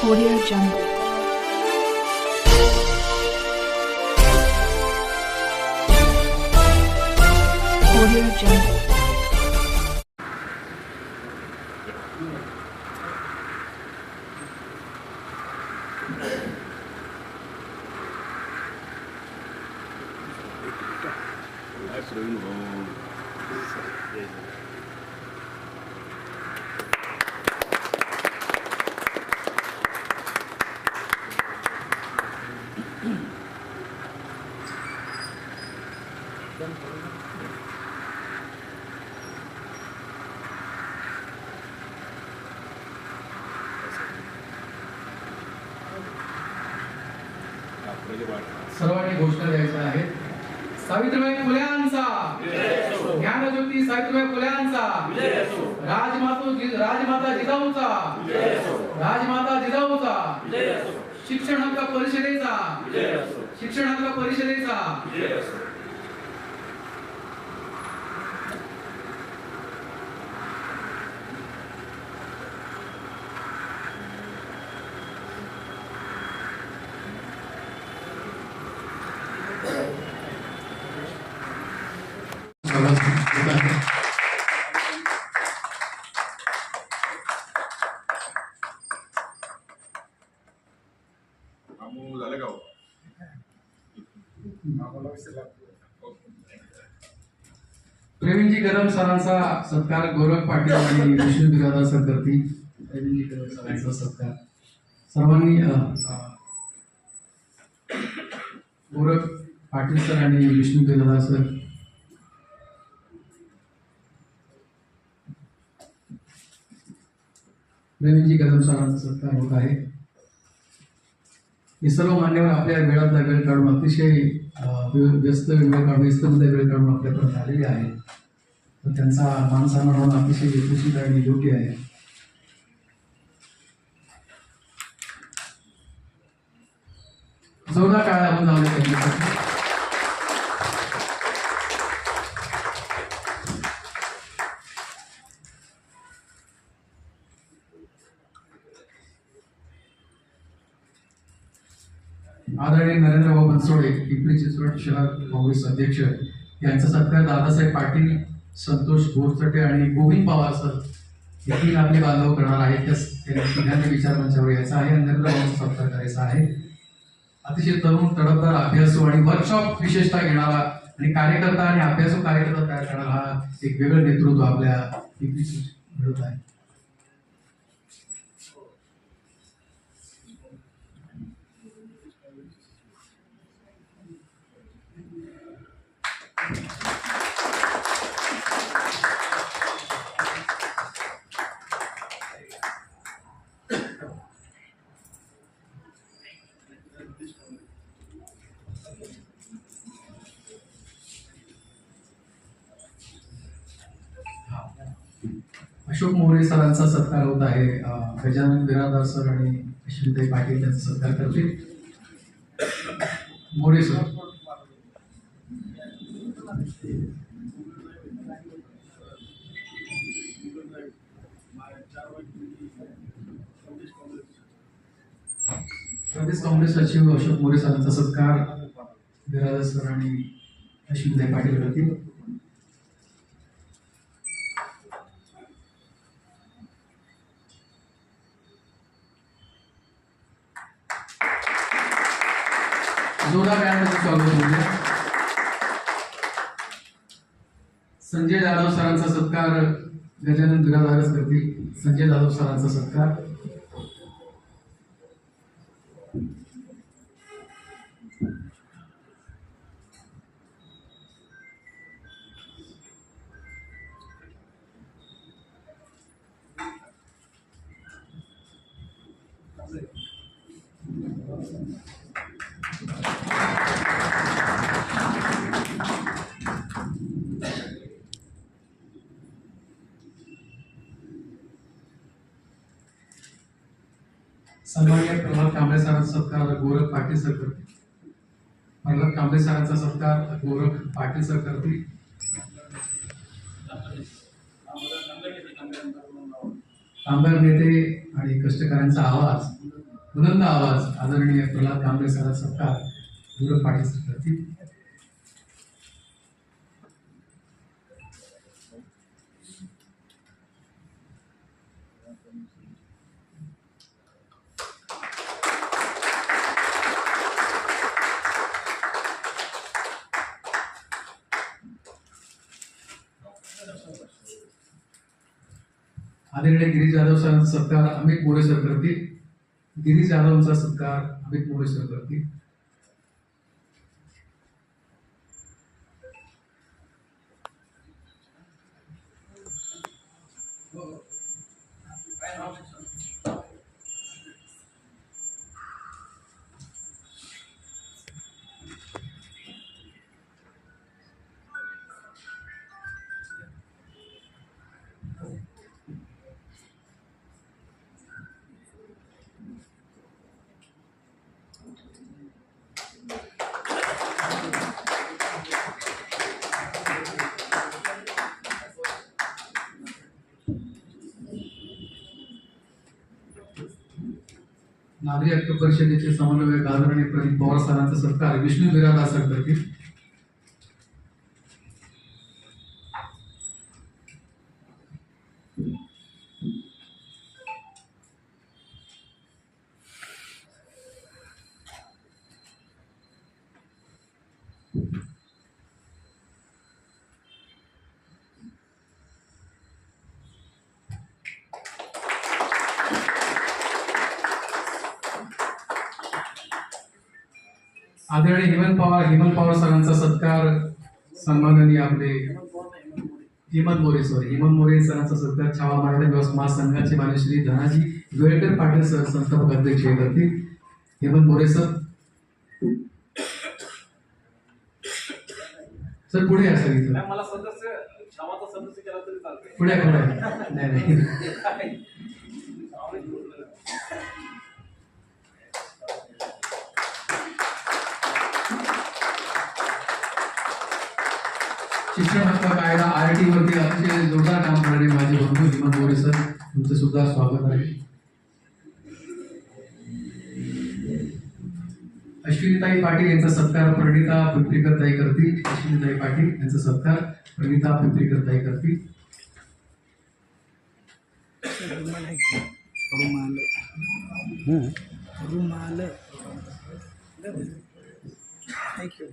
Audio Jungle. Audio Jungle. सर्वांनी घोषणा द्यायच्या आहेत. सावित्रीबाई फुल्यांचा ज्ञानज्योती सावित्रीबाई फुल्यांचा राजमाता जिजाऊचा शिक्षण हक्क परिषदेचा प्रवीणजी कदम सरांचा सत्कार गोरख पाटील आणि विष्णू बिरादार सर करतील. प्रवीणजी कदम सरांचा सत्कार सर्वांनी गोरख पाटील सर आणि विष्णू बिरादार सर प्रवीणजी कदम सरांचा सत्कार होत आहे. हे सर्व मान्यवर आपल्या वेळातला वेळ काढून अतिशय व्यस्तमध्ये वेळ काढून आपल्यापर्यंत आलेले आहेत. तर त्यांचा मान सन्मान होणं अतिशय यशस्वी आणि योग्य आहे. जोरदार काळ आपण लावले त्यांच्यासाठी. आदरणीय नरेंद्रभाऊ बनसोडे पिंपरी चिंचवड शहर काँग्रेस अध्यक्ष यांचा सत्कार दादासाहेब पाटील, संतोष बोरचटे आणि गोविंद पवार सर हे तीन आपले बांधव करणार आहेत. त्या तिघांच्या विचारमंचावर यायचा आहे. नरेंद्रभाऊंचा सत्कार करायचा आहे. अतिशय तरुण, तडफदार, अभ्यासू आणि वर्कशॉप विशेषतः घेणारा आणि कार्यकर्ता आणि अभ्यासू कार्यकर्ता तयार करणारा हा एक वेगळं नेतृत्व आपल्या पिंपरी चिंचवड मिळत आहे. अशोक मोरे सरांचा सत्कार होत आहे. गजानन बिरादार सर आणि अश्विनीताई पाटील त्यांचा सत्कार करतील. मोरे सर. प्रदेश काँग्रेस सचिव अशोक मोरे सरांचा सत्कार बिरादार सर आणि अश्विनीताई पाटील करतील. जोरदार बँडमध्ये स्वागत होते. संजय जाधव सरांचा सत्कार गजानन बिरादारच करतील. संजय जाधव सरांचा सत्कार. सन्माननीय प्रल्हाद कांबळे सरांचा सत्कार गोरख पाटील सर करतील. प्रल्हाद कांबळे सरांचा सत्कार गोरख पाटील सर करतील. कामगार नेते आणि कष्टकऱ्यांचा आवाज बुलंद आवाज आदरणीय प्रल्हाद कांबळे सर सत्कार गुरु पाटील सर करतील. आदरणीय गिरीश जाधव सरांचा सत्कार अमित मोरे सर करतील. गिरीश जाधवचा सत्कार अमित मोरे सर करतील. नागरी हक्क परिषदेचे समन्वयक आदरणीय प्रदीप पवार सरांचा सत्कार विष्णू बिरादार सर करतील. आदरणीय हेमंत पवार सरांचा सत्कार सन्माननीय आपले हेमंत मोरे सरांचा सत्कार छावा मराठा दिवस महासंघाचे मान्यश्री धनाजी वेळकर पाटील सर संस्थापक अध्यक्ष करतील. हेमंत मोरे सर सर पुढे या सर इथं मला सदस्य छावाचा सदस्य केला तरी चालतंय. पुढे नाही शिक्षण हक्क कायदा RT वरती अतिशय जोरदार काम करणारे माझे बंधू हेमंत मोरे सर तुमचे सुद्धा स्वागत आहे. अश्विनीताई पाटील यांचा सत्कार प्रणिता पिंपरीकर ताई करतील. अश्विनीताई पाटील यांचा सत्कार प्रणिता पिंपरीकर ताई करतील. रुमाल थँक्यू.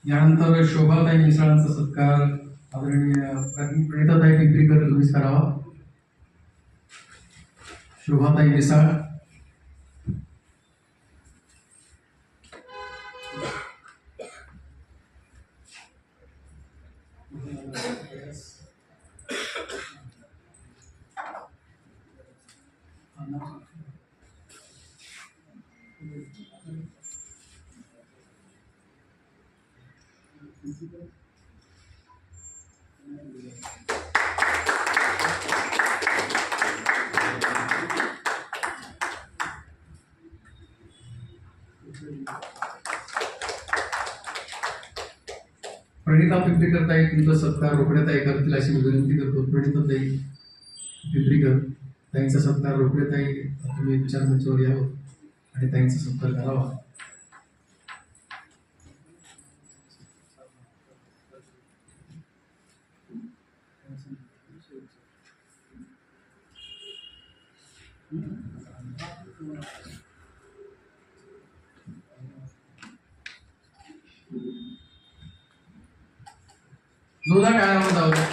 यानंतर शोभाताई मिसाळांचा सत्कार आदरणीय प्रणिताताई पिंपरीकर तुम्हीच करावा. शोभाताई मिसाळ प्रणिता पिंपरीकर ताई तुमचा सत्कार रोकड्याताई करतील अशी मी विनंती करतो. प्रणिताताई पिंपरीकर ताईंचा सत्कार रोकड्याताई तुम्ही विचारमंचावर यावं आणि ताईंचा सत्कार करावा. जोरदार टाळ्या जाऊ द्या.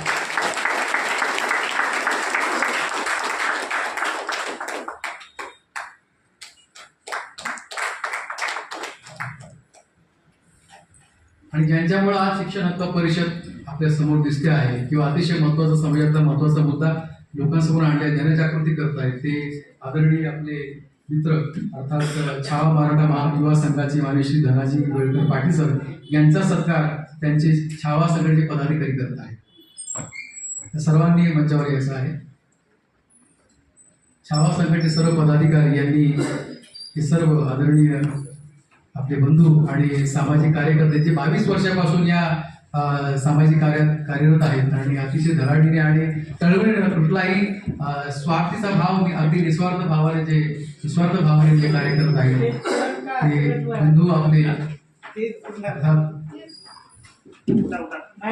आणि ज्यांच्यामुळे आज शिक्षण हक्क परिषद आपल्या आपल्या समोर दिसते आहे किंवा अतिशय महत्वाचा समाजातला महत्वाचा मुद्दा लोकांसमोर आणलाय, जनजागृती करताय, ते आदरणीय आपले मित्र अर्थात छावा मराठा महायुवा संघाचे मान्यश्री धनाजी गोळकर पाटील सर यांचा सत्कार त्यांचे छावा संघटनेचे पदाधिकारी करत आहेत. सर्वांनी मंचावर यायचं आहे. छावा संघटनेचे सर्व पदाधिकारी यांनी हे सर्व आदरणीय आपले बंधू आणि सामाजिक कार्यकर्ते जे 22 वर्षापासून या सामाजिक कार्यात कार्यरत आहेत आणि अतिशय धडाडीने आणि तळमळीने कुठलाही स्वार्थीचा भाव अगदी निस्वार्थ भावाने जे कार्य करत आहेत ते बंधू आपले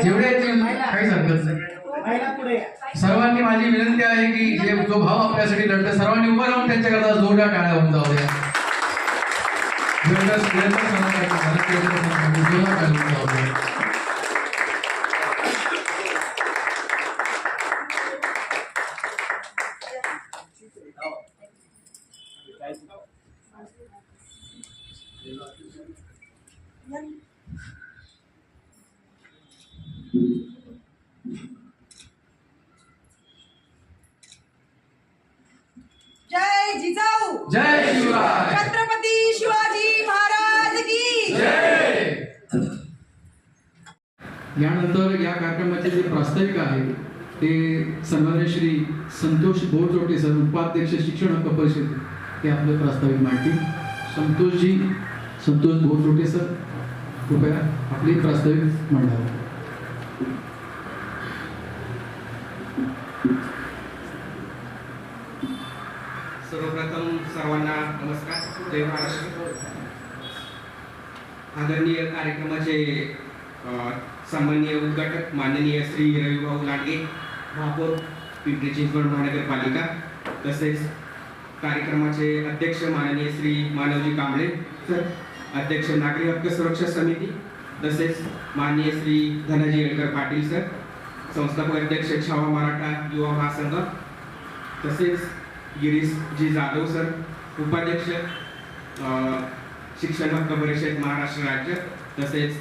जेवढे काहीच हरकत नाही. सर्वांनी माझी विनंती आहे की जो भाव आपल्यासाठी लढतात सर्वांनी उभं राहून त्यांच्याकरता जोरदार टाळ्या होऊन जाऊ द्या. जोरदार टाळ्या होऊन जाऊ द्या. जय जिजाऊ, जय शिवराय, छत्रपती शिवाजी महाराज की जय. यानंतर या कार्यक्रमाचे जे प्रास्ताविक आहे ते सन्माननीय श्री संतोष बोरचोटे सर, उपाध्यक्ष शिक्षण हक्क परिषद, ते आपले प्रास्ताविक मांडतील. संतोष बोरचोटे सर, कृपया आपले प्रास्ताविक मांडावे. सर्वप्रथम सर्वांना नमस्कार, जय महाराष्ट्र. आदरणीय कार्यक्रमाचे सन्माननीय उद्घाटक माननीय श्री रविभाऊ लांडगे, महापौर पिंपरी चिंचवड महानगरपालिका, तसेच कार्यक्रमाचे अध्यक्ष माननीय श्री मानवजी कांबळे सर, अध्यक्ष नागरी हक्क सुरक्षा समिती, तसेच माननीय श्री धनाजी गोळकर पाटील सर, संस्थापक अध्यक्ष छावा मराठा युवा महासंघ, तसेच गिरीश जी जाधव सर, उपाध्यक्ष शिक्षण हक्क परिषद महाराष्ट्र राज्य, तसेच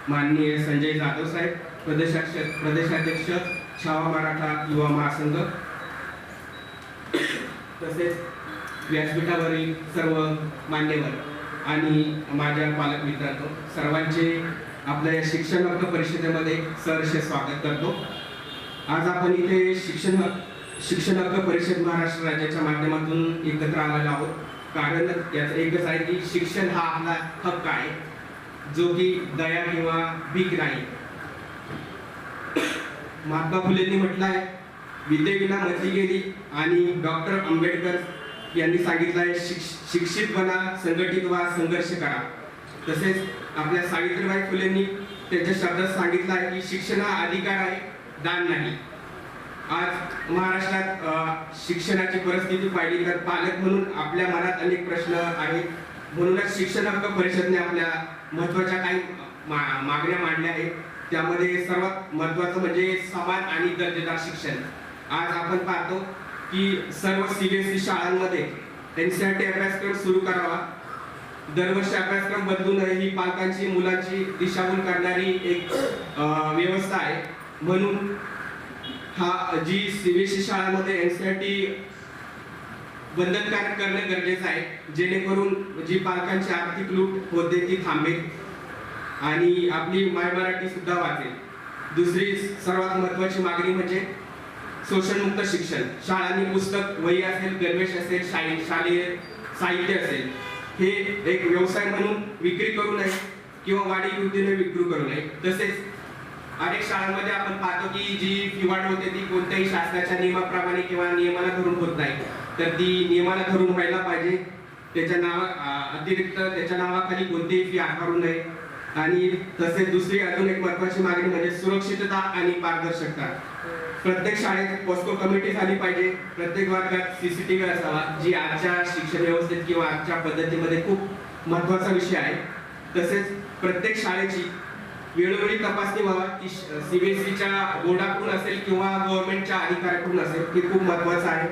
माननीय संजय जाधव साहेब, प्रदेशाध्यक्ष छावा मराठा युवा महासंघ, तसेच व्यासपीठावरील सर्व मान्यवर आणि माझ्या पालक मित्रांनो, सर्वांचे आपल्या शिक्षण हक्क परिषदेमध्ये सहर्ष स्वागत करतो. आज आपण इथे शिक्षण हक्क परिषद महाराष्ट्र राज्याच्या माध्यमातून एकत्र आलेलो आहोत. कारण याचं एकच आहे की शिक्षण हा आपला हक्क आहे, जो की दया किंवा भीक नाही. महात्मा फुलेंनी म्हटलं आहे, विद्येविना मती गेली, आणि डॉक्टर आंबेडकर यांनी सांगितलं आहे, शिक्षित बना, संघटित व्हा, संघर्ष करा. तसेच आपल्या सावित्रीबाई फुलेंनी त्यांच्या शब्दात सांगितलं आहे की शिक्षण हा अधिकार आहे, दान नाही. आज महाराष्ट्रात शिक्षणाची परिस्थिती पाहिली तर पालक म्हणून आपल्या मनात अनेक प्रश्न आहेत. म्हणूनच शिक्षण हक्क परिषदेने आपल्या महत्त्वाच्या काही मागण्या मांडल्या आहेत. त्यामध्ये सर्वात महत्त्वाचं म्हणजे समान आणि दर्जेदार शिक्षण. आज आपण पाहतो की सर्व CBSE शाळांमध्ये NCERT अभ्यासक्रम सुरू करावा. दरवर्षी अभ्यासक्रम बदलून ही पालकांची मुलांची दिशाभूल करणारी एक व्यवस्था आहे. म्हणून जी CBSE शाळांमध्ये NCERT बंधनकारक करणं गरजेचं आहे, जेणेकरून जी पालकांची आर्थिक लूट होते ती थांबेल आणि आपली माय मराठी सुद्धा वाचेल. दुसरी सर्वात महत्त्वाची मागणी म्हणजे शोषणमुक्त शिक्षण. शाळांनी पुस्तक, वही असेल, गणवेश असेल, शालेय साहित्य असेल, हे एक व्यवसाय म्हणून विक्री करू नये किंवा वाढीव वृत्तीने विक्री करू नये. तसेच अनेक शाळांमध्ये आपण पाहतो की जी फीवाढ होते ती कोणत्याही शासनाच्या नियमाप्रमाणे किंवा नियमाला धरून होत नाही, तर ती नियमाला धरून व्हायला पाहिजे. त्याच्या अतिरिक्त त्याच्या नावाखाली कोणतीही फी आकारू नये. आणि तसेच दुसरी अजून एक महत्त्वाची मागणी म्हणजे सुरक्षितता आणि पारदर्शकता. प्रत्येक शाळेत पोस्को कमिटी झाली पाहिजे, प्रत्येक वर्गात CCTV असावा, जी आजच्या शिक्षण व्यवस्थेत किंवा आजच्या पद्धतीमध्ये खूप महत्त्वाचा विषय आहे. तसेच प्रत्येक शाळेची वेळोवेळी तपासणी व्हावा, ती CBSEच्या बोर्डाकडून असेल किंवा गव्हर्नमेंटच्या अधिकाऱ्याकडून असेल, हे खूप महत्त्वाचं आहे.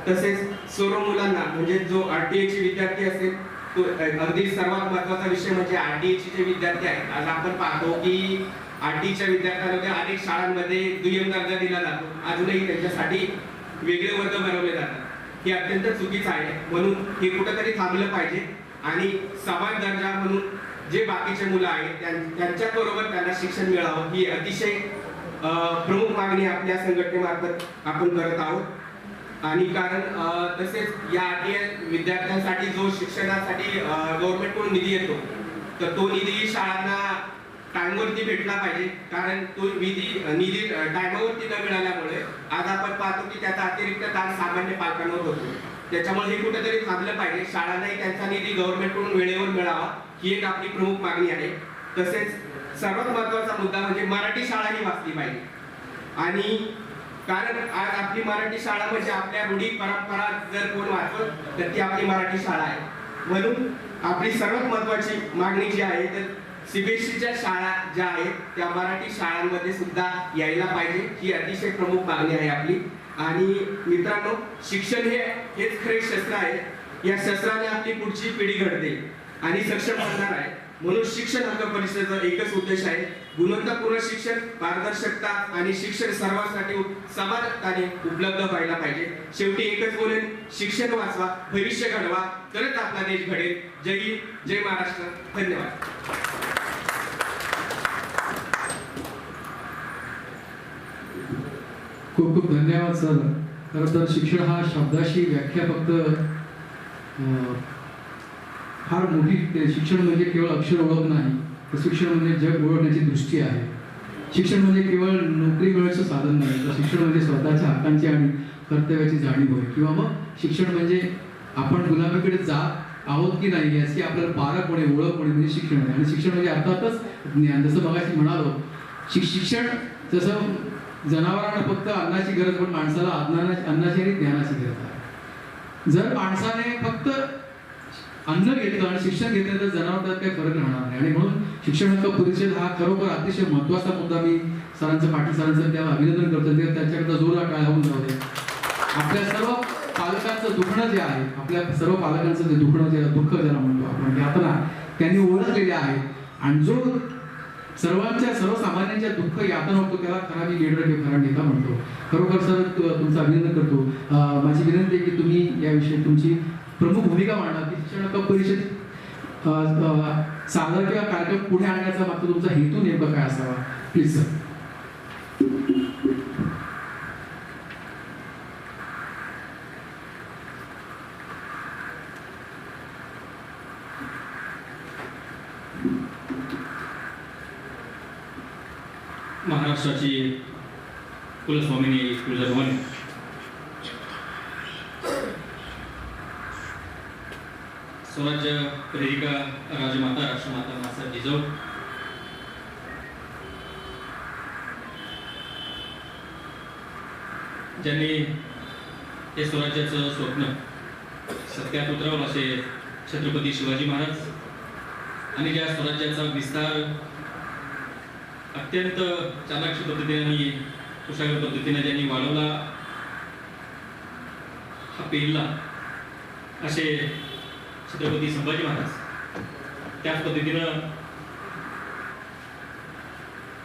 तसेच सर्व मुलांना म्हणजे जो RTIचे विद्यार्थी असेल, तो अगदी सर्वात महत्त्वाचा विषय म्हणजे RTIचे जे विद्यार्थी आहेत. आज आपण पाहतो की आरटीच्या विद्यार्थ्यांना अनेक शाळांमध्ये दुय्यम दर्जा दिला जातो, अजूनही त्यांच्यासाठी वेगळे वर्ग बनवले जातात. हे अत्यंत चुकीचं आहे. म्हणून हे कुठेतरी थांबलं पाहिजे आणि समान दर्जा म्हणून जे बाकीचे मुलं आहेत त्यांच्याबरोबर त्यांना शिक्षण मिळावं ही अतिशय प्रमुख मागणी आपल्या संघटनेमार्फत आपण करत आहोत. आणि कारण तसेच या विद्यार्थ्यांसाठी जो शिक्षणासाठी गव्हर्नमेंटकडून निधी येतो तर तो निधी शाळांना टाइमवरती भेटला पाहिजे. कारण तो निधी टाइमवरती न मिळाल्यामुळे आज आपण पाहतो की त्याचा अतिरिक्त ताण सामान्य पालकांवर होतो. त्याच्यामुळे हे कुठेतरी थांबलं पाहिजे. शाळांनाही त्यांचा निधी गव्हर्नमेंटकडून वेळेवर मिळावा ही एक आपली प्रमुख मागणी आहे. तसेच सर्वात महत्त्वाचा मुद्दा म्हणजे मराठी शाळाही वाचली पाहिजे. आणि कारण आज आपली मराठी शाळा म्हणजे आपल्या रूढी परंपरा जर कोण वाचवत तर ती आपली मराठी शाळा आहे. म्हणून आपली सर्वात महत्त्वाची मागणी जी आहे तर सीबीएसईच्या शाळा ज्या आहेत त्या मराठी शाळांमध्ये सुद्धा यायला पाहिजे ही अतिशय प्रमुख मागणी आहे आपली. आणि मित्रांनो, शिक्षण हेच खरे शस्त्र आहे. या शस्त्राने आपली पुढची पिढी घडते आणि सक्षम बनणार आहे. म्हणून शिक्षण हक्क परिषदेचा एकच उद्देश आहे, गुणवत्तापूर्ण शिक्षण, पारदर्शकता आणि शिक्षण सर्वांसाठी समानताने उपलब्ध व्हायला पाहिजे. शेवटी एकच बोलेन, शिक्षण वाचवा, भविष्य घडवा, तरच आपला देश घडेल. जय हिंद, जय महाराष्ट्र. धन्यवाद. खूप खूप धन्यवाद सर. खरं तर शिक्षण हा शब्दाशी व्याख्या फक्त फार मोठी. शिक्षण म्हणजे केवळ अक्षर ओळख नाही, तर शिक्षण म्हणजे जग ओळखण्याची दृष्टी आहे. शिक्षण म्हणजे केवळ नोकरी मिळण्याचं साधन नाही, तर शिक्षण म्हणजे स्वतःच्या हक्कांची आणि कर्तव्याची जाणीव आहे. किंवा मग शिक्षण म्हणजे आपण गुलामीकडे जात आहोत की नाही याची आपल्याला पारख होणे, ओळख होणे म्हणजे शिक्षण आहे. आणि शिक्षण म्हणजे अर्थातच ज्ञान. जसं मगाशी म्हणालो, शिक्षण जसं जनावरांना फक्त अन्नाची गरज, पण माणसाला अन्नाची आणि ज्ञानाची गरज आहे. जर माणसाने फक्त अन्न घेतलं आणि शिक्षण घेतलं तर जनावर त्यात काही फरक राहणार नाही. आणि म्हणून शिक्षण हक्क परिषद हा खरोखर अतिशय महत्त्वाचा मुद्दा. मी सरांचं, पाटील सरांचं त्याला अभिनंदन करतो. ते त्याच्याकडे जोरदार टाळ्या होऊन जाऊ दे. आपल्या सर्व पालकांचं दुखणं जे आहे, आपल्या सर्व पालकांचं जे दुखणं, जे दुःख ज्याला म्हणतो आपण, यातना त्यांनी ओळखलेले आहे. आणि जो सर्वसामान्यांच्या दुःख यातना होतो त्याला खरा मी लीडर किंवा खरा नेता म्हणतो. खरोखर सर तुमचं अभिनंदन करतो. माझी विनंती आहे की तुम्ही याविषयी तुमची प्रमुख भूमिका मांडा की शिक्षण हक्क परिषद सादर किंवा कार्यक्रम पुढे आणण्याचा मात्र तुमचा हेतू नेमका काय असावा. Please sir. महाराष्ट्राची कुलस्वामिनी तुळजाभवानी, स्वराज्य प्रेरिका राजमाता राष्ट्रमाता माता जिजाऊ, ज्यांनी हे स्वराज्याचं स्वप्न सत्यात उतरवलं असे छत्रपती शिवाजी महाराज, आणि ज्या स्वराज्याचा विस्तार अत्यंत चालाक्ष पद्धतीने आणि कुशाग्र पद्धतीने ज्यांनी वाढवला, हा पेरला असे छत्रपती संभाजी महाराज. त्याच पद्धतीनं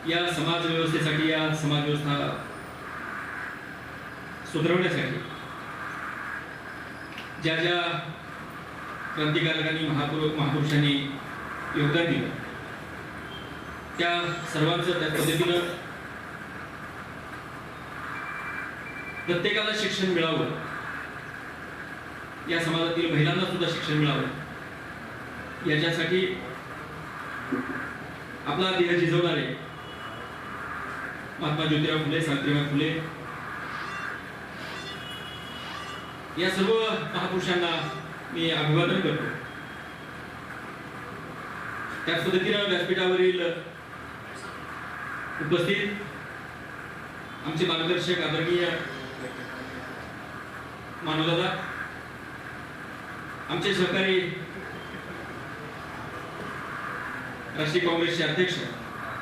या समाज व्यवस्थेसाठी, या समाज व्यवस्था सुधारवण्यासाठी ज्या ज्या क्रांतिकारकांनी, महापुरुषांनी योगदान दिलं, त्या सर्वांचं त्या पद्धतीनं प्रत्येकाला शिक्षण मिळावं, या समाजातील महिलांना सुद्धा शिक्षण मिळावं, याच्यासाठी आपला देह झिजवणारे महात्मा ज्योतिराव फुले, सावित्रीबाई फुले या सर्व महापुरुषांना मी अभिवादन करतो. त्याच पद्धतीनं व्यासपीठावरील उपस्थित आमचे मार्गदर्शक आदरणीय मानवदादा, आमचे सहकारी राष्ट्रीय काँग्रेसचे अध्यक्ष,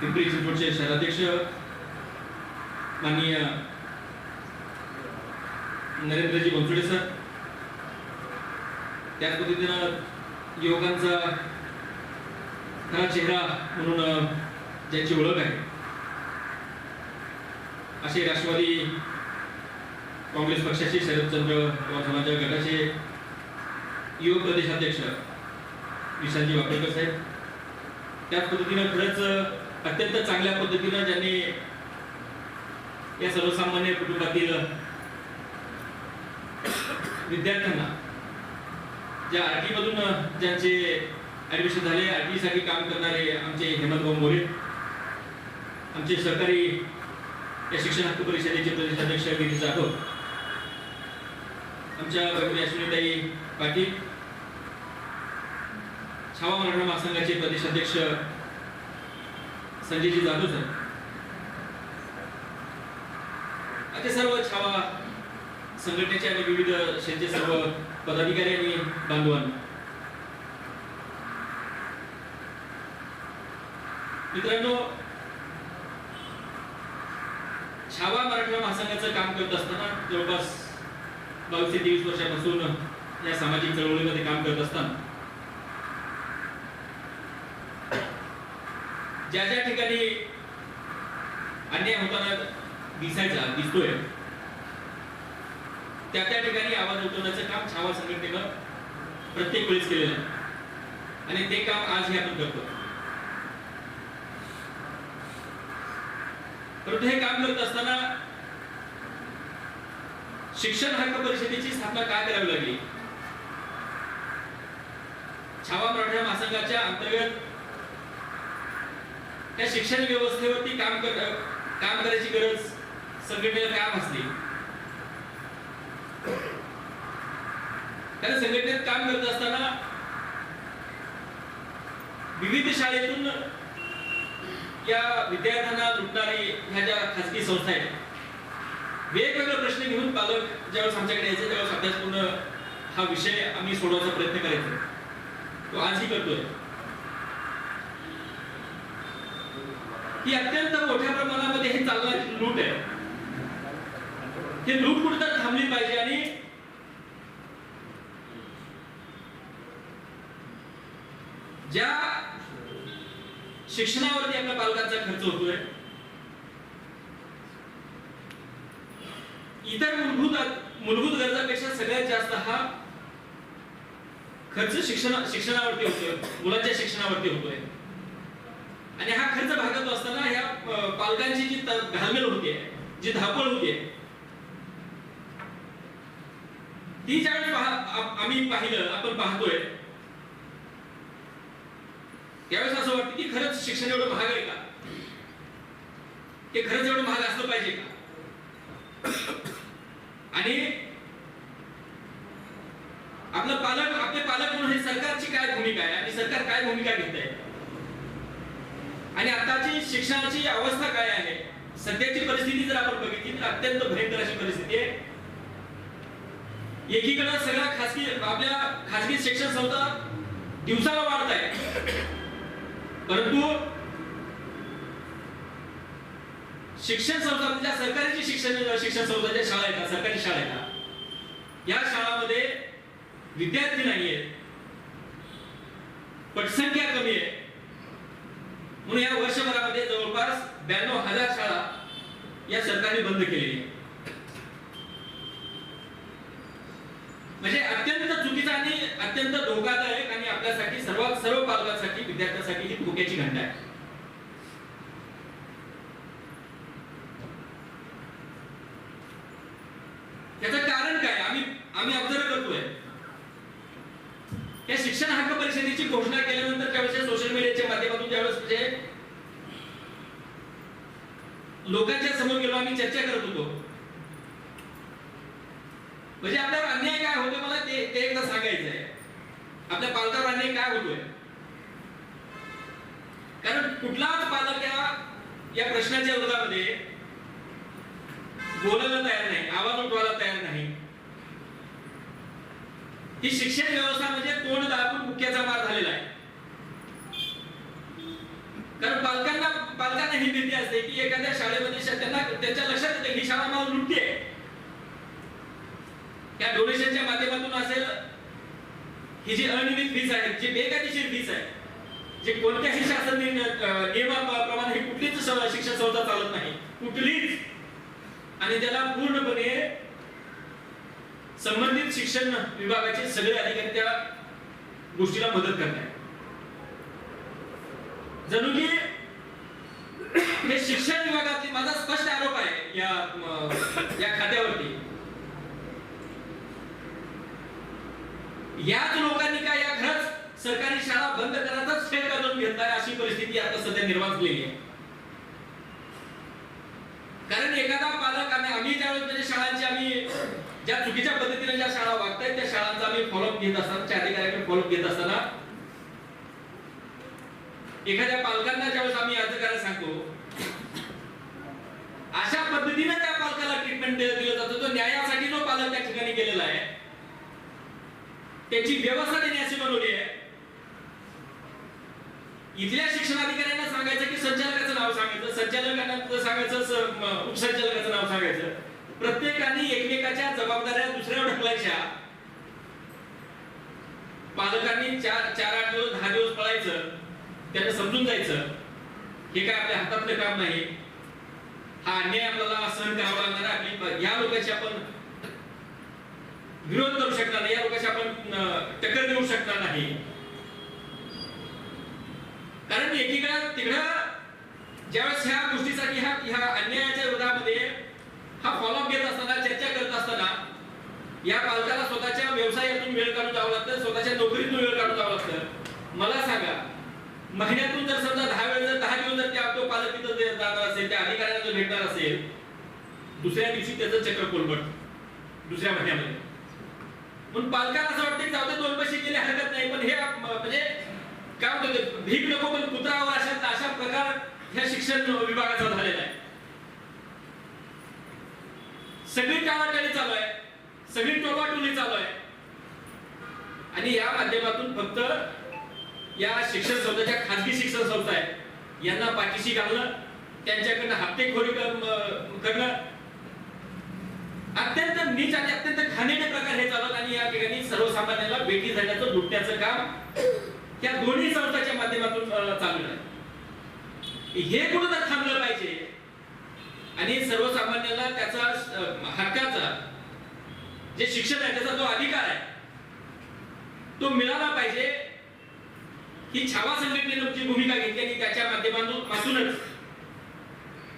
पिंपरी चिंचवडचे शहराध्यक्ष माननीय नरेंद्रजी बनसोडे सर, त्याच पद्धतीनं युवकांचा खरा चेहरा म्हणून ज्यांची ओळख आहे असे राष्ट्रवादी काँग्रेस पक्षाचे शरदचंद्र पवार समाजाच्या गटाचे युवक प्रदेशाध्यक्ष विशालजी वाकेकर साहेब, त्याच पद्धतीनं खरंच अत्यंत चांगल्या पद्धतीनं ज्यांनी या सर्वसामान्य कुटुंबातील विद्यार्थ्यांना ज्या आरटी मधून ज्यांचे ऍडमिशन झाले, आरटी साठी काम करणारे आमचे हेमंतभाऊ मोरे, आमचे सहकारी या शिक्षण हक्क परिषदेचे प्रदेशाध्यक्ष गिरीश जाधव, आमच्या भगिनी अश्विनीताई पाटील, छावा मराठा महासंघाचे प्रदेशाध्यक्ष संजयजी जाधव सर, ते सर्व छावा संघटनेचे आणि विविध क्षेत्राचे सर्व पदाधिकारी आणि बांधवांना, मित्रांनो, छावा मराठा महासंघाचं काम करत असताना जवळपास 22 ते 23 वर्षापासून या सामाजिक चळवळीमध्ये काम करत असताना ज्या ज्या ठिकाणी अन्याय होताना दिसतोय त्या त्या ठिकाणी आवाज उठवण्याचं काम छावा संघटनेनं प्रत्येक वेळेस केलेलं आहे आणि ते काम आजही आपण करतो. परंतु हे काम करत असताना शिक्षण हक्क परिषदेची स्थापना का करावी लागली? छावा मराठा महासंघाच्या अंतर्गत त्या शिक्षण व्यवस्थेवरती काम करायची गरज संघटनेला का भासली? कारण संघटनेत काम करत असताना विविध शाळेतून या विद्यार्थ्यांना लुटणारी ह्या ज्या खासगी संस्था आहेत, वेगवेगळे प्रश्न घेऊन पालक ज्यावेळेस आमच्याकडे यायचे त्यावेळेस अभ्यासपूर्ण हा विषय आम्ही सोडवायचा प्रयत्न करायचो. तो आजही करतोय. ही अत्यंत मोठ्या प्रमाणामध्ये हे चालणारी लूट आहे. ही लूट कुठेतरी थांबली पाहिजे आणि ज्या शिक्षणावरती आपल्या पालकांचा खर्च होतोय, इतर मूलभूत गरजांपेक्षा सगळ्यात जास्त हा खर्च शिक्षणावरती होतोय, मुलांच्या शिक्षणावरती होतोय. आणि हा खर्च भागत असताना ह्या पालकांची जी घालमेल होतीये, जी धावपळ होतीये, ती ज्यावेळेस आम्ही आपण पाहतोय त्यावेळेस असं वाटतं की खरंच शिक्षण एवढं महाग आहे का? ते खरंच एवढं महाग असलं पाहिजे का? आणि आपले पालक म्हणून हे सरकारची काय भूमिका आहे आणि सरकार काय भूमिका घेत आहे आणि आताची शिक्षणाची अवस्था काय आहे? सध्याची परिस्थिती जर आपण बघितली तर अत्यंत भयंकर अशी परिस्थिती आहे. एकीकडे सगळ्या आपल्या खासगी शिक्षण संस्था दिवसाला वाढत आहे, परंतु शिक्षण संस्था म्हणजे सरकारी शिक्षण संस्थांच्या शाळा आहेत, सरकारी शाळा आहेत, या शाळांमध्ये विद्यार्थी नाहीयेत, पटसंख्या कमी आहे. म्हणून या वर्षभरामध्ये जवळपास 92,000 शाळा या सरकारने बंद केलेली आहे. म्हणजे अत्यंत चुकीचा आणि अत्यंत धोकादायक आणि आपल्यासाठी सर्व पालकांसाठी विद्यार्थ्यांसाठी ही धोक्याची घंटा आहे. त्याचं कारण काय आम्ही ऑब्झर्व करतोय. या शिक्षण हक्क परिषदेची घोषणा केल्यानंतर त्यावेळेस सोशल मीडियाच्या माध्यमातून ज्यावेळेस म्हणजे लोकांच्या समोर गेलो, आम्ही चर्चा करत होतो, म्हणजे आपल्यावर अन्याय काय होतोय मला ते एकदा सांगायचं आहे. आपल्या पालकावर अन्याय काय होतोय? कारण कुठलाच पालक या प्रश्नाच्या विरोधामध्ये बोलायला तयार नाही, आवाज उठवायला तयार नाही. ही शिक्षण व्यवस्था म्हणजे तोंड दाबून मुक्याचा मार झालेला आहे. कारण पालकांना ही भीती असते की एखाद्या शाळेमध्ये त्यांच्या लक्षात येते ही शाळा मला लुटते. या डोनेशनच्या माध्यमातून असेल, ही जी अनियमित फीस आहे, जी बेकायदेशीर फीस आहे, जे कोणत्याही शासन नियमाप्रमाणे ही कुठलीच शिक्षण संस्था चालत नाही, कुठलीच. आणि त्याला पूर्णपणे संबंधित शिक्षण विभागाचे सगळे अधिकारी त्या गोष्टीला मदत करतात. जणू की हे शिक्षण विभागातली माझा स्पष्ट आरोप आहे या खात्यावरती. याच लोकांनी काय या खरंच सरकारी शाळा बंद करण्याचाच खेळ करून घेतलाय अशी परिस्थिती आता सध्या निर्माण झालेली आहे. कारण एखादा पालक आम्ही ज्यावेळेस म्हणजे शाळांची आम्ही ज्या चुकीच्या पद्धतीने ज्या शाळा वागतायत त्या शाळांचा आम्ही फॉलोअप घेत असताना त्या अधिकाऱ्याकडे फॉलोअप घेत असताना एखाद्या पालकांना ज्यावेळेस आम्ही अर्ज करायला सांगतो अशा पद्धतीने त्या पालकाला ट्रीटमेंट दिलं जातं. तो न्यायासाठी जो पालक त्या ठिकाणी गेलेला आहे त्याची व्यवस्था त्यांनी अशी बनवली आहे. इथल्या शिक्षणाधिकाऱ्यांना सांगायचं की संचालकाचं नाव सांगायचं, संचालकांना सांगायचं उपसंचालकाचं नाव सांगायचं. प्रत्येकाने एकमेकाच्या जबाबदाऱ्या दुसऱ्यावर ढकलायच्या. पालकांनी 4-8 दिवस 10 दिवस पळायचं, त्यांना समजून जायचं हे काय आपल्या हातातलं काम नाही. हा अन्याय आपल्याला सहन करावा लागणार आहे. आपली या लोकांची आपण विरोध करू शकणार नाही, या लोकांशी आपण टक्कर देऊ शकणार नाही. कारण एकीकडे तिकडं ज्यावेळेस ह्या गोष्टीसाठी ह्या अन्यायाच्या विरोधामध्ये हा फॉलोअप घेत असताना चर्चा करत असताना या पालकाला स्वतःच्या व्यवसायातून वेळ काढून जावं लागतं, स्वतःच्या नोकरीतून वेळ काढून जावं लागतं. मला सांगा महिन्यातून जर समजा 10 दिवस जर त्या तो पालक तिथं जाणार असेल, त्या अधिकाऱ्यांना जर भेटणार असेल, दुसऱ्या दिवशी त्याचं चक्र कोलमट दुसऱ्या महिन्यामध्ये. पण पालकाला असं वाटतं की जाऊ दे 2 पैसे गेले हरकत नाही, पण हे म्हणजे काय म्हणतो भीक नको पण कुत्रावर अशा प्रकार ह्या शिक्षण विभागाचा झालेला आहे. सगळी टाळाटाळी चालू आहे, सगळी टोलवाटोली चालू आहे. आणि या माध्यमातून फक्त या शिक्षण संस्थांच्या खाजगी शिक्षण संस्था आहेत यांना पाठीशी घालणं, त्यांच्याकडनं हप्तेखोरी करणं, अत्यंत नीच आणि अत्यंत घाणेरडे प्रकार हे चालत. आणि या ठिकाणी सर्वसामान्यांना बेटी झाल्याचं लुटण्याचं काम या दोन्ही संस्थांच्या माध्यमातून चालू आहे. हे कुठं थांबलं पाहिजे आणि सर्वसामान्यांना त्याचा हक्काचा जे शिक्षण आहे त्याचा जो अधिकार आहे तो मिळाला पाहिजे. ही छावा संघटनेने जी भूमिका घेतली आणि त्याच्या माध्यमातूनच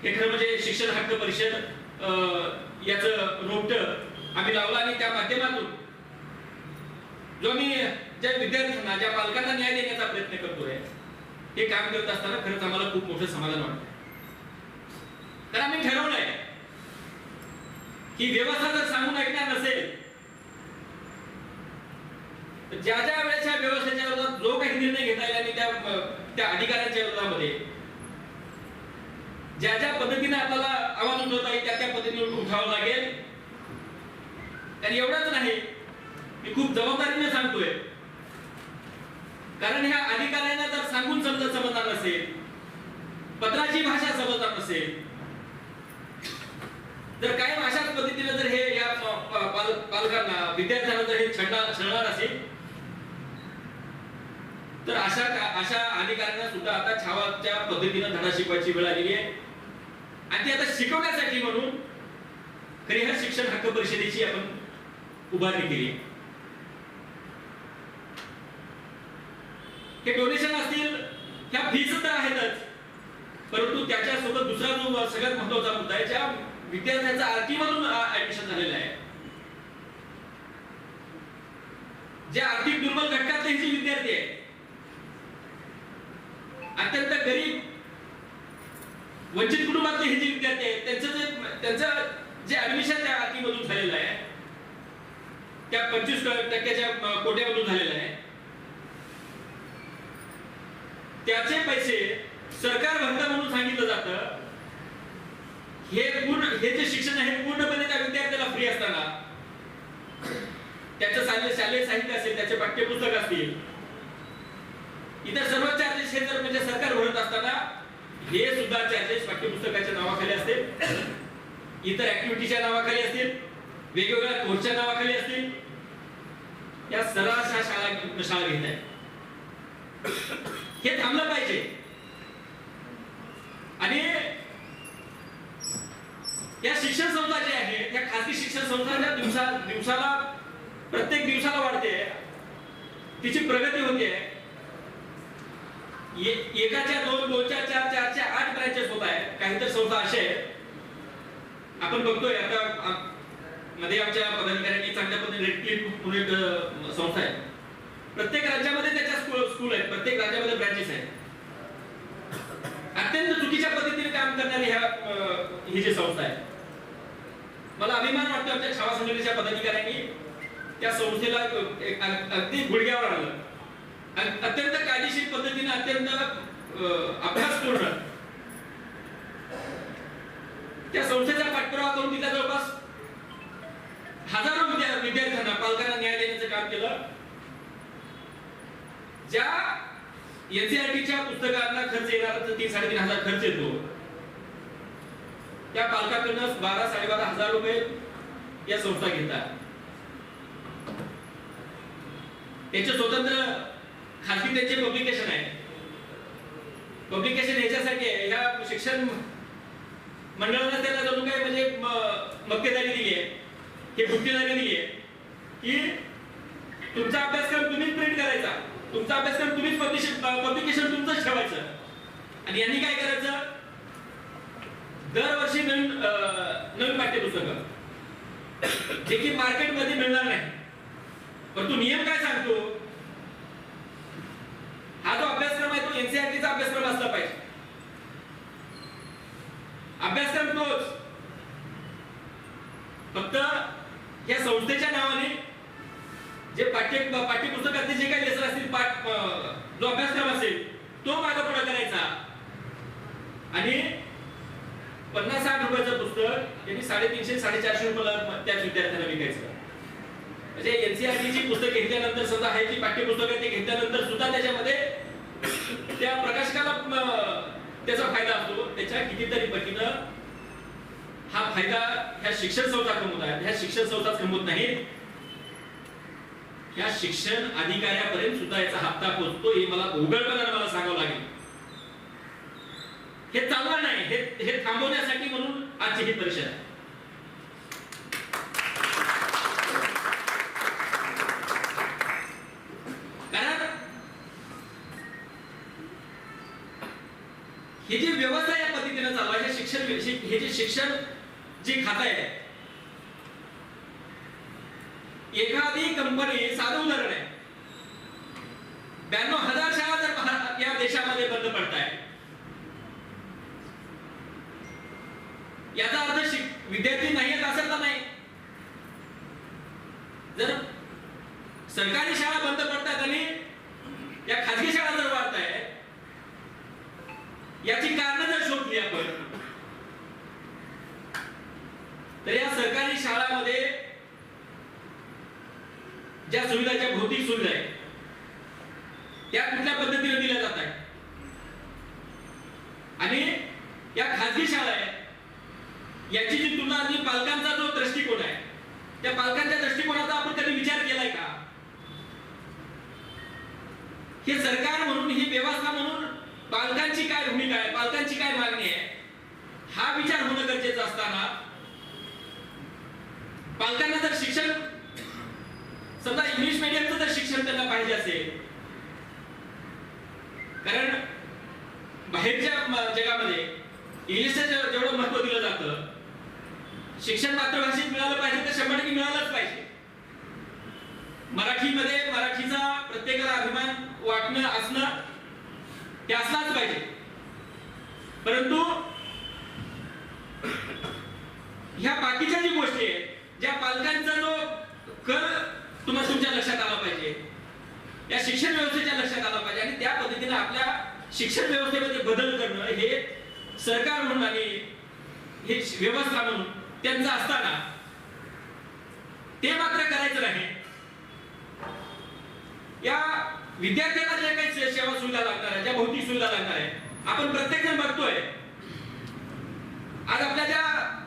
हे खरं म्हणजे शिक्षण हक्क परिषद याचं रोपटं आम्ही लावलं. आणि त्या माध्यमातून जो मी ज्या विद्यार्थ्यांना ज्या पालकांना न्याय देण्याचा प्रयत्न करतोय हे काम करत असताना खरंच आम्हाला खूप मोठं समाधान वाटतं. तर आम्ही ठरवलंय की व्यवस्था जर सांगून ऐकणार नसेल तर ज्या वेळेच्या व्यवस्थेच्या विरोधात जो काही निर्णय घेता येईल आणि त्या अधिकाऱ्यांच्या विरोधामध्ये ज्या पद्धतीने आपल्याला आवाज उठवता येईल त्या पद्धतीने उठावं लागेल. आणि एवढंच नाही, मी खूप जबाबदारीने सांगतोय कारण ह्या अधिकाऱ्यांना जर सांगून समजणार नसेल, पत्राची भाषा समजणार नसेल, जर काही अशाच पद्धतीने जर हे या पालकांना विद्यार्थ्यांना जर हे छळणार असेल तर अशा अधिकाऱ्यांना सुद्धा आता छावाच्या पद्धतीने धडा शिकवायची वेळ आलेली आहे. आणि ती आता शिकवण्यासाठी म्हणून खरी ह्या शिक्षण हक्क परिषदेची आपण उभारणी केली. हे डोनेशन असतील, ह्या फीज तर आहेतच, परंतु त्याच्यासोबत दुसरा जो सगळ्यात महत्त्वाचा मुद्दा आहे ज्या विद्यार्थ्यांचा आरटी मधून ऍडमिशन झालेलं आहे, जे आर्थिक दुर्बल घटकातले जे विद्यार्थी आहेत, अत्यंत गरीब वंचित कुटुंबातले हे जे विद्यार्थी आहेत त्यांचं जे ऍडमिशन त्या आरटी मधून झालेलं आहे त्या 25% कोट्यामधून झालेलं आहे, त्याचे पैसे सरकार भरतं म्हणून सांगितलं जातं. हे जे शिक्षण आहे पूर्णपणे त्या विद्यार्थ्याला फ्री असताना त्याचं शालेय साहित्य असेल, त्याचे पाठ्यपुस्तक असतील, इतर सर्व चार्जेस हे जर म्हणजे सरकार भरत असताना हे सुद्धा चार्जेस पाठ्यपुस्तकाच्या नावाखाली असतील, इतर ऍक्टिव्हिटीच्या नावाखाली असतील, वेगवेगळ्या कोर्सच्या नावाखाली असतील, या सर्व शाळा घेत आहेत. हे थांबलं पाहिजे. आणि या शिक्षण संस्था जे आहे त्या खासगी शिक्षण संस्थांच्या दिवसाला प्रत्येक दिवसाला वाढते, तिची प्रगती होते. एकाच्या 2, 2च्या 4, 4च्या 8 ब्रँचेस होत आहेत. काही तर संस्था अशा आहेत आपण बघतोय आता मध्ये आमच्या पदाधिकाऱ्यांनी चांगल्या पद्धतीने रेड क्लिफ पुणे संस्था आहे. प्रत्येक राज्यामध्ये त्याच्या स्कूल आहेत, प्रत्येक राज्यामध्ये ब्रँचेस आहेत. अत्यंत चुकीच्या पद्धतीने काम करणारी ही जी संस्था आहे. मला अभिमान वाटतो आमच्या छावा संघटनेच्या पदाधिकाऱ्यांनी त्या संस्थेला अगदी गुडघ्यावर आणलं. अत्यंत कायदेशीर पद्धतीने, अत्यंत अभ्यासपूर्ण त्या संस्थेचा पाठपुरावा करून तिथल्या जवळपास हजारो विद्यार्थ्यांना, पालकांना न्याय देण्याचं काम केलं. ज्या एनसीईआरटीच्या पुस्तकांना खर्च येणार 3-3.5 हजार खर्च येतो, त्या पालकाकडून 12-12.5 हजार रुपये या संस्था घेतात. त्याचे स्वतंत्र खासगी त्यांचे पब्लिकेशन आहे. पब्लिकेशन याच्यासाठी या शिक्षण मंडळाने त्याला जणू काय म्हणजे मक्तेदारी दिली आहे, हे गुप्तेदारी दिली आहे की तुमचा अभ्यासक्रम तुम्हीच प्रिंट करायचा, तुमचा अभ्यासक्रम तुम्हीच पब्लिकेशन तुमचंच ठेवायचं. आणि यांनी काय करायचं, दरवर्षी नवीन पाठ्यपुस्तकं जे की मार्केटमध्ये मिळणार नाही. पण तो नियम काय सांगतो, हा जो अभ्यासक्रम आहे तो एनसीईआरटीचा अभ्यासक्रम असला पाहिजे. अभ्यासक्रम तोच, फक्त या संस्थेच्या नावाने जे पाठ्यपुस्तकातले जे काही लेसन असतील, जो अभ्यासक्रम असेल तो मागं पुढे करायचा. आणि 50-60 रुपयाचं पुस्तक त्यांनी 350-450 रुपयाला त्याच विद्यार्थ्यांना विकायचं. म्हणजे एनसीईआरटीची पुस्तक घेतल्यानंतर सुद्धा आहे जी पाठ्यपुस्तकं ते घेतल्यानंतर सुद्धा त्याच्यामध्ये त्या प्रकाशकाला त्याचा फायदा असतो. त्याच्या कितीतरी पटीनं हा फायदा ह्या शिक्षण संस्था कमवत आहेत. ह्या शिक्षण संस्थाच कमवत नाहीत, ह्या शिक्षण अधिकाऱ्यापर्यंत सुद्धा याचा हप्ता पोहोचतो. हे मला उघडपणाने मला सांगावं लागेल. हे चालणार नाही, हे थांबवण्यासाठी म्हणून आजची ही परिषद आहे. कारण हे जे व्यवस्था या पद्धतीने चालू आहे, हे जे शिक्षण जे खातं आहे, एखादी कंपनी, साधं उदाहरण आहे, 92,000 शाळा जर या देशामध्ये बंद पडताय, याचा अर्थ विद्यार्थी नाही येत असेल तर नाही. जर सरकारी शाळा बंद पडतात आणि या खाजगी शाळा जर वाढताय, याची कारणं जर शोधली आपण, तर या सरकारी शाळांमध्ये ज्या सुविधा, ज्या भौतिक सुविधा आहेत त्या कुठल्या पद्धतीने दिल्या जात आहेत, आणि या खाजगी शाळा आहेत याची जी तुलना, आणि पालकांचा जो दृष्टिकोन आहे, त्या पालकांच्या दृष्टिकोनाचा आपण कधी विचार केलाय का? हे सरकार म्हणून, ही व्यवस्था म्हणून पालकांची काय भूमिका आहे, पालकांची काय मागणी आहे, हा विचार होणं गरजेचं असताना पालकांना जर शिक्षण, समजा इंग्लिश मीडियमचं जर शिक्षण त्यांना पाहिजे असेल, कारण बाहेरच्या जगामध्ये इंग्लिशचं जेवढं महत्व दिलं जातं, शिक्षण मातृभाषेत मिळालं पाहिजे तर 100% मिळालंच पाहिजे. मराठीमध्ये मराठीचा प्रत्येकाला अभिमान वाटणं, असणं, ते असलाच पाहिजे. परंतु ह्या बाकीच्या जी गोष्टी आहेत, ज्या पालकांचा जो कर तुम्हाला तुमच्या लक्षात आला पाहिजे, या शिक्षण व्यवस्थेच्या लक्षात आला पाहिजे, आणि त्या पद्धतीने आपल्या शिक्षण व्यवस्थेमध्ये बदल करणं हे सरकार म्हणून आणि हे व्यवस्था म्हणून त्यांचं असताना ते मात्र करायचं नाही. या विद्यार्थ्यांना ज्या काही सेवा सुविधा लागणार आहे, ज्या भौतिक सुविधा लागणार आहे, आपण प्रत्येक जण बघतोय. आज आपल्या ज्या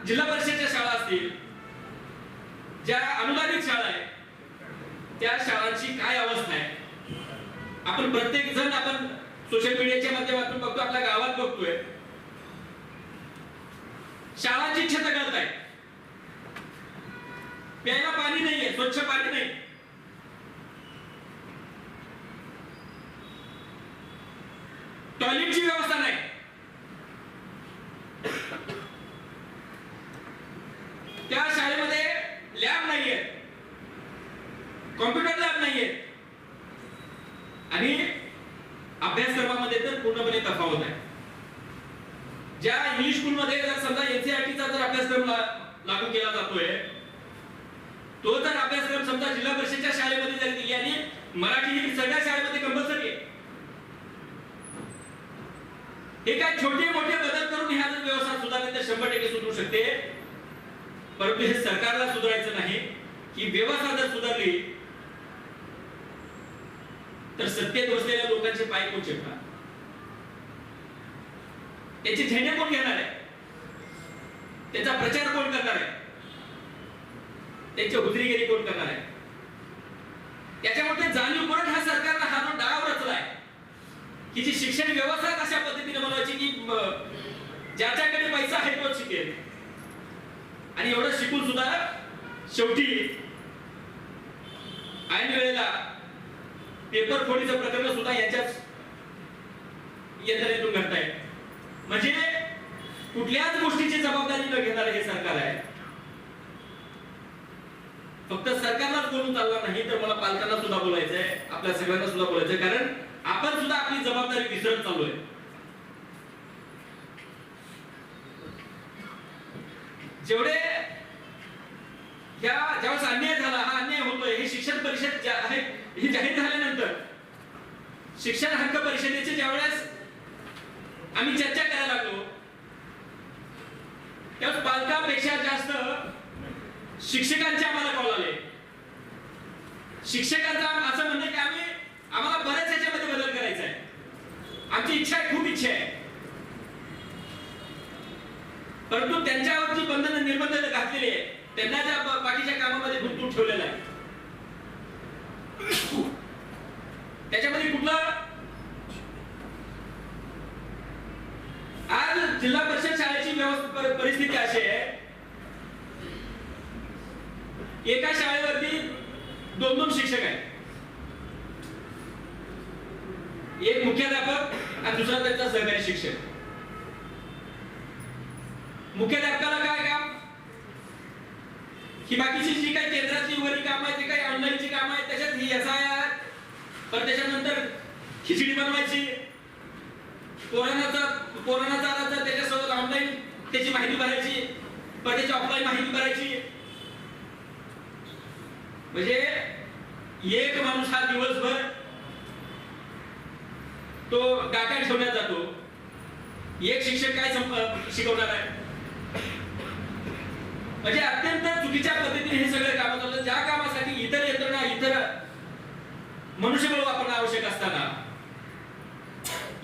जिल्हा परिषदेच्या शाळा असतील, ज्या अनुदानित शाळा आहेत, त्या शाळांची काय अवस्था आहे आपण प्रत्येक जण आपण सोशल मीडियाच्या माध्यमातून बघतो, आपल्या गावात बघतोय. शाळांची छत गळत आहे, प्यायला पाणी नाहीये, स्वच्छ पाणी नाही. टॉयलेटची व्यवस्था नाही. त्या शाळेमध्ये लॅब नाहीये, कॉम्प्युटर लॅब नाहीये आणि अभ्यासक्रमामध्ये तर पूर्णपणे तफावत आहे. ज्या इंग्लिश स्कूलमध्ये जर समजा एनसीईआरटीचा जर अभ्यासक्रम लागू केला जातोय, तो जर अभ्यासक्रम समजा जिल्हा परिषदेच्या शाळेमध्ये जर दिली आणि मराठी ही सगळ्या शाळेमध्ये कंपल्सरी आहे. हे काय छोटे मोठे बदल करून ह्या जर व्यवस्था सुधारली तर 100% सुधरू शकते. परंतु हे सरकारला सुधारायचं नाही. ही व्यवस्था जर सुधारली तर सत्तेत बसलेल्या लोकांचे पाय कोण चेपणार, त्याची झेंडे कोण घेणार आहे, त्याचा प्रचार कोण करणार आहे, त्यांची हुजरीगिरी कोण करणार आहे. त्याच्यामुळे जाणीवपूर्वक ह्या सरकारनं हा जो डाव रचलाय की जी शिक्षण व्यवस्था अशा पद्धतीने बनवायची की ज्याच्याकडे पैसा आहे तोच शिकेल. आणि एवढं शिकून सुद्धा शेवटी ऐन वेळेला पेपर फोडीचं प्रकरण सुद्धा याच्याच यंत्रणेतून घडताय. म्हणजे कुठल्याच गोष्टीची जबाबदारी न घेणारे हे सरकार आहे. फक्त सरकारलाच बोलून चालणार नाही तर मला पालकांना सुद्धा बोलायचंय, आपल्या सगळ्यांना सुद्धा बोलायचंय, कारण आपण सुद्धा आपली जबाबदारी विसरत चाललोय. जेवढे ज्यावेळेस अन्याय झाला, हा अन्याय होतोय, हे शिक्षण परिषद आहे ही जाहीर झाल्यानंतर शिक्षण हक्क परिषदेचे ज्यावेळेस आम्ही चर्चा करायला लागलो, त्यावेळेस पालकांपेक्षा जास्त शिक्षकांचे आम्हाला कॉल आले. शिक्षकांचं असं म्हणणं की आम्हाला बऱ्याच याच्यामध्ये बदल करायचा आहे, आमची इच्छा आहे, खूप इच्छा आहे. परंतु त्यांच्यावरची बंधनं निर्बंध घातलेली आहे, त्यांना ज्या बाकीच्या कामामध्ये गुंतवून ठेवलेलं आहे, त्याच्यामध्ये कुठलं आज जिल्हा परिषद शाळेची परिस्थिती अशी आहे, एका शाळेवरती 2-2 शिक्षक आहेत, एक मुख्याध्यापक आणि दुसरा त्यांचा सहकारी शिक्षक. मुख्याध्यापकाला काय काम, ही बाकीची जी काही केंद्रातली वगैरे काम आहे, ती काही ऑनलाईनची काम आहे, त्याच्यात ही SIR, पण त्याच्यानंतर खिचडी बनवायची, पोरांना आला तर त्याच्यासोबत ऑनलाईन त्याची माहिती भरायची, पण त्याची ऑफलाईन माहिती भरायची. म्हणजे एक माणूस हा दिवसभर तो डाटा ठेवण्यात जातो, एक शिक्षक काय शिकवणार आहे. म्हणजे अत्यंत चुकीच्या पद्धतीने हे सगळं काम चाललं. ज्या कामासाठी इतर यंत्रणा, इतर मनुष्यबळ वापरणं आवश्यक असताना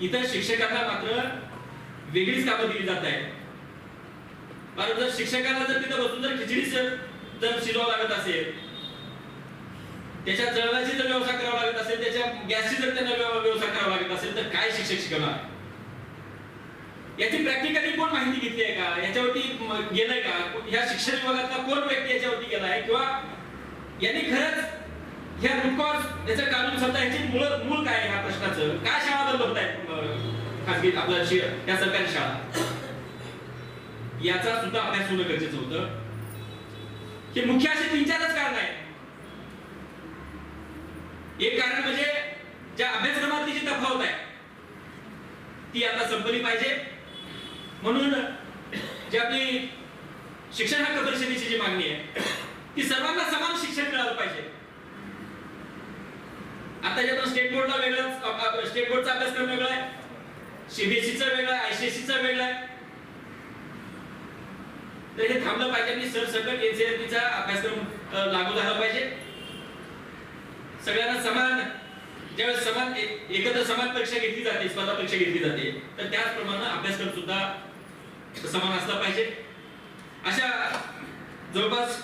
इतर शिक्षकांना मात्र वेगळीच कामं दिली जात आहेत. कारण जर शिक्षकांना जर तिथं बसून जर खिचडी जर शिजवावं लागत असेल, त्याच्या जळणाची जर व्यवस्था करावा लागत असेल, त्याच्या गॅसची जर त्यांना व्यवस्था करावा लागत असेल, तर काय शिक्षक शिकवणार. याची प्रॅक्टिकली कोण माहिती घेतली आहे का, याच्यावरती गेलाय का, ह्या शिक्षण विभागातला कोण व्यक्ती याच्यावरती गेलाय, किंवा यांनी खरंच ह्या रूट कॉज याचं काढून समजा ह्याची मूळ काय आहे ह्या प्रश्नाचं, काय शाळा बंद होत आहेत खासगी आपल्या या सरकारी शाळा, याचा सुद्धा अभ्यास होणं गरजेचं होतं. हे मुख्य असे 3-4च कारण आहेत. एक कारण म्हणजे ज्या अभ्यासक्रमातली जी तफावत आहे ती आता संपली पाहिजे. म्हणून जी आपली शिक्षण हक्क परिषदेची जी मागणी आहे ती सर्वांना समान शिक्षण मिळालं पाहिजे. आता ज्यातून स्टेट बोर्डला वेगळा, स्टेट बोर्डचा अभ्यासक्रम वेगळा आहे, सीबीएसईचा वेगळा आहे, ICSEचा वेगळा आहे. तर हे थांबलं पाहिजे आणि सरसकट NCERTचा अभ्यासक्रम लागू झाला पाहिजे. सगळ्यांना समान, ज्यावेळेस समान एकत्र समान परीक्षा घेतली जाते, स्पर्धा परीक्षा घेतली जाते, तर त्याचप्रमाणे अभ्यासक्रम सुद्धा समान असला पाहिजे. अशा जवळपास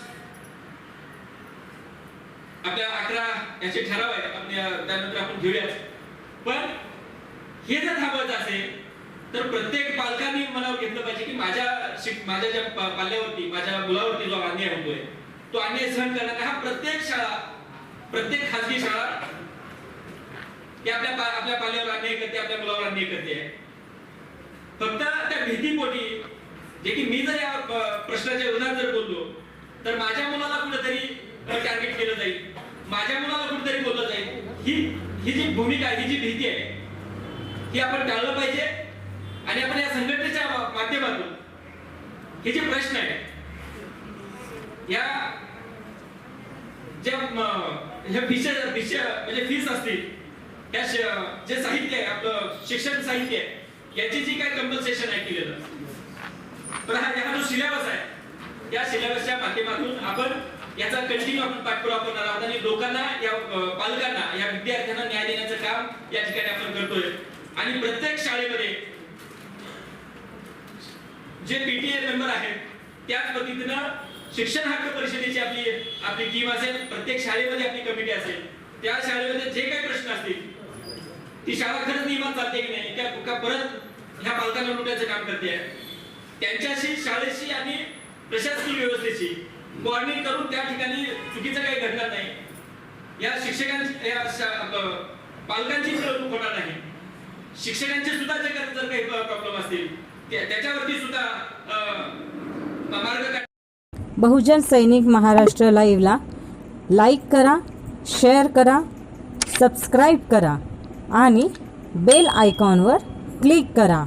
आपल्या 11 याचे ठराव आहेत, आपल्या त्यानंतर आपण घेऊयाच. पण हे जर थांबवायचं असेल तर प्रत्येक पालकांनी मनावर घेतलं पाहिजे की माझ्या ज्या पाल्यावरती, माझ्या मुलावरती जो अन्याय होतोय तो अन्याय सहन करण्याचा हा प्रत्येक शाळा, प्रत्येक खाजगी शाळा की आपल्या पाल्यावर अन्याय करते, आपल्या मुलावर अन्याय करते. फक्त त्या भीतीपोटी जे की मी जर या प्रश्नाच्या विरोधात जर बोललो तर माझ्या मुलाला कुठेतरी टार्गेट केलं जाईल, माझ्या मुलाला कुठेतरी बोललं जाईल. ही जी भूमिका आहे, ही जी भीती आहे ही आपण टाळलं पाहिजे. आणि आपण या संघटनेच्या माध्यमातून हे जे प्रश्न आहे या ज्या म्हणजे फीस असतील, त्या जे साहित्य आहे आपलं शिक्षण साहित्य आहे याची जी काय कंपन्सेशन आहे केलेलं, तर हा जो सिलेबस आहे या सिलेबसच्या माध्यमातून आपण याचा कंटिन्यू आपण पाठपुरावा करणार आहोत आणि लोकांना, या पालकांना, या विद्यार्थ्यांना न्याय देण्याचं काम या ठिकाणी आपण करतोय. आणि प्रत्येक शाळेमध्ये जे पीटीए मेंबर आहेत त्याच पद्धतीनं शिक्षण हक्क परिषदेची आपली टीम असेल, प्रत्येक शाळेमध्ये आपली कमिटी असेल. त्या शाळेमध्ये जे काही प्रश्न असतील ती शाळा खरंच नियमात चालते की नाही, का परत ह्या पालकांना लुटायचं काम करते, त्यांच्याशी, शाळेशी आणि प्रशासकीय व्यवस्थेशी कोऑर्डिनेट करून त्या ठिकाणी चुकीचं काही घडणार नाही, या शिक्षकांची, पालकांची पिळवणूक होणार नाही, शिक्षकांचे सुद्धा जर काही प्रॉब्लेम असतील त्याच्यावरती सुद्धा मार्ग. बहुजन सैनिक महाराष्ट्र लाईव्हला लाईक करा, शेअर करा, सबस्क्राईब करा आणि बेल आयकॉनवर क्लिक करा.